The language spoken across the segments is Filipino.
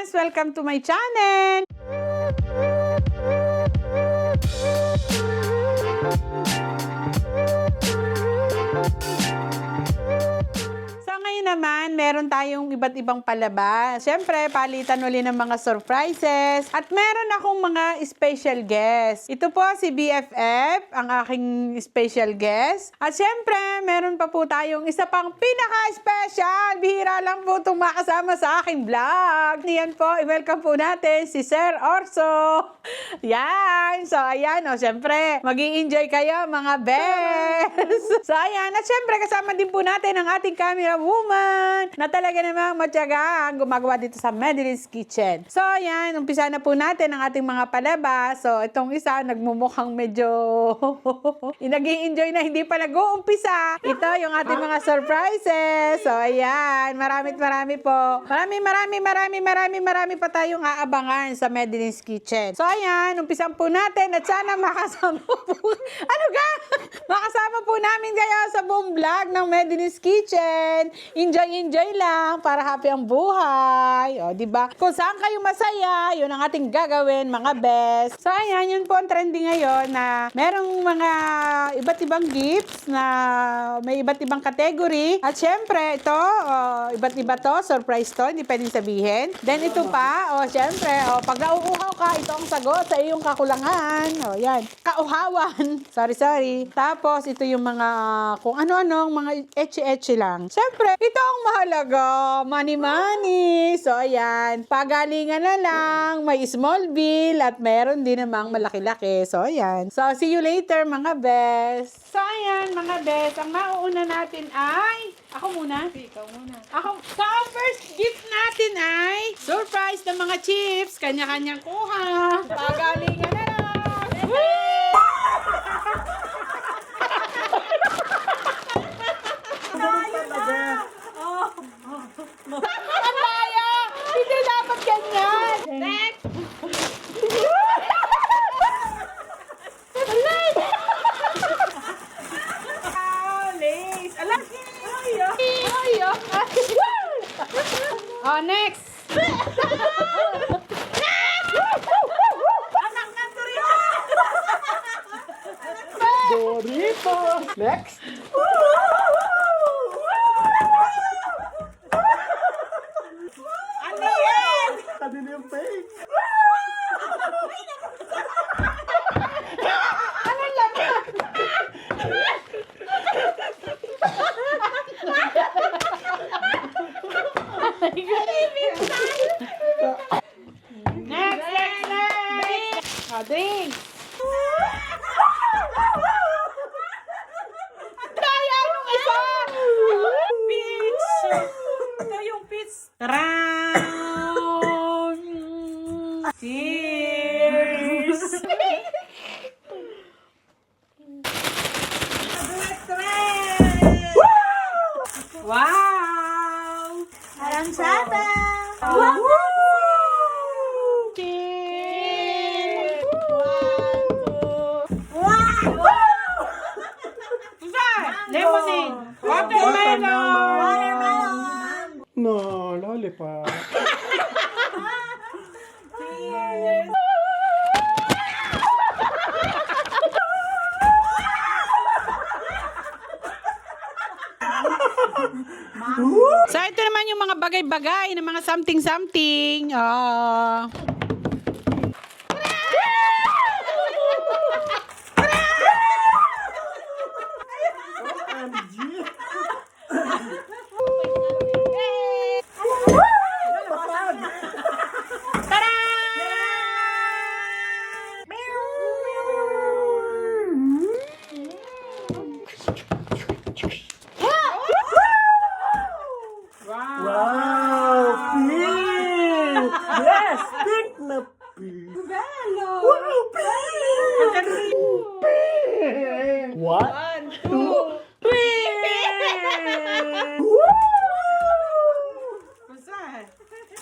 viewers! Welcome to my channel! Naman, meron tayong iba't ibang palabas. Siyempre, palitan uli ng mga surprises. At meron akong mga special guest. Ito po si BFF, ang aking special guest. At siyempre, meron pa po tayong isa pang pinaka-special. Bihira lang po itong makasama sa aking vlog. Yan po, i-welcome po natin si Sir Orso. Yan. So, ayan, siyempre, mag-i-enjoy kayo mga best. So, ayan. At siyempre, kasama din po natin ang ating camera woman na talaga namang matyaga ang gumagawa dito sa Madeline's Kitchen. So, ayan, umpisa na po natin ang ating mga palabas. So, itong isa, nagmumukhang medyo nag-i-enjoy na hindi pa nag-uumpisa. Ito, yung ating mga surprises. So, ayan, marami po. Marami pa tayong aabangan sa Madeline's Kitchen. So, ayan, umpisan po natin at sana makasama po. Makasama po namin kayo sa buong vlog ng Madeline's Kitchen. Enjoy lang para happy ang buhay. O, diba? Kung saan kayo masaya, yun ang ating gagawin, mga best. So, ayan, yun po ang trending ngayon na merong mga iba't ibang gifts na may iba't ibang category. At syempre, ito, iba't iba to, surprise to, hindi pwedeng sabihin. Then, ito pa, syempre, pag nauuhaw ka, ito ang sagot sa iyong kakulangan. Yan. Kauhawan. Sorry. Tapos, ito yung mga, kung ano-anong, mga etchi-etchi lang. Syempre, ito ang mahalaga, money. So, ayan, pagalingan na lang, may small bill, at meron din namang malaki-laki. So, ayan. So, see you later, mga best. So, ayan, mga best, ang mauuna natin ay, ako muna? Ikaw muna. So, ang first gift natin ay, surprise ng mga chips, kanya-kanyang kuha. Pagalingan na lang. Ang laya! Hindi dapat ganyan! Next! Lace! Alam! Next! Anak ng Doritos! Next! Kanina yung fake. Anong laman? Next! Drink! Kaya nung isa! Peach! Ito yung peach. Tarang! Cheers! Wow! Aransada! Wow! Cheers! Lemonade! Watermelon! No, lollipop. So, ito naman yung mga bagay-bagay ng mga something-something. Wow! Pink! Yes! Pink na pink! Wow! Pink! Pink! What? 1, 2, 3!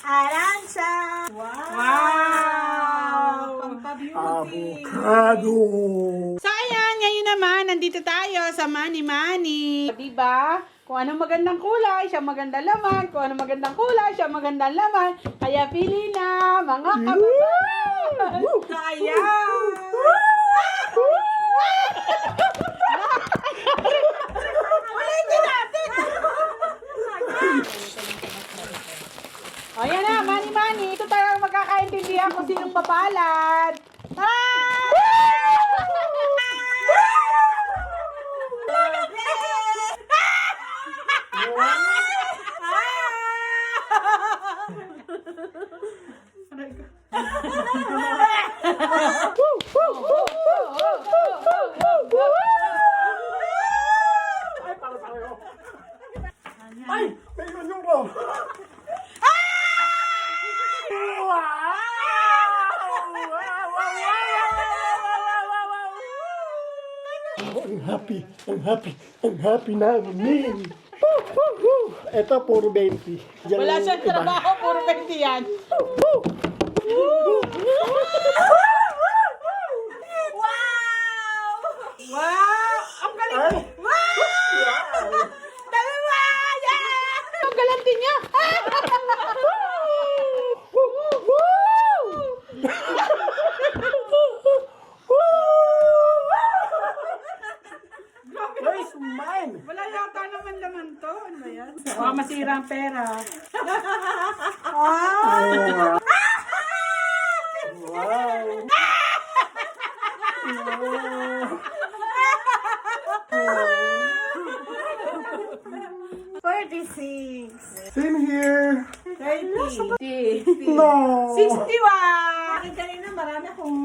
Aransa! Wow! Avocado! So, ayan, ngayon naman, nandito tayo sa Money Money. Diba? Kung anong magandang kulay, siya magandang laman. Kung anong magandang kulay, siya magandang laman. Kaya pili na, mga kababayan. Ayan! Ulitin natin! O yan na, mani-mani. Ito talagang magkakaintindihan kung sinong papalad. Ay, para tayo. Ay, may ganyan ko. Ang happy namin. Ito, puro 20. Diyan Wala yung siyang iba. trabaho, puro 20 yan. Wow! Ang galing! Ay, Dalawa! Yeah! Ang galante niya! where's mine? Wala yata naman laman to. Ano ba yan? Baka masira ang pera. Wow. 46. Same here. 30. No. 61! Akin kanina marami akong...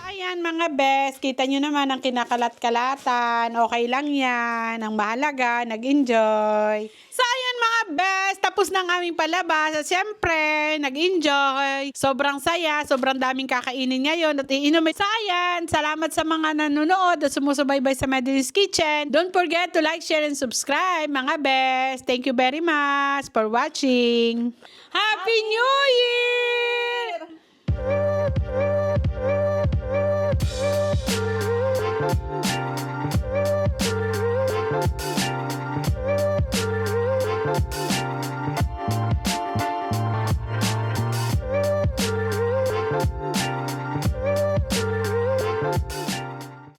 Ayan mga best, kita nyo naman ang kinakalat-kalatan. Okay lang yan. Ang mahalaga, nag-enjoy. So ayan mga best, tapos na ang aming palabas. At syempre, nag-enjoy. Sobrang saya, sobrang daming kakainin ngayon at iinumin. So ayan, salamat sa mga nanonood at sumusubaybay sa Madeline's Kitchen. Don't forget to like, share, and subscribe mga best. Thank you very much for watching. Happy New Year!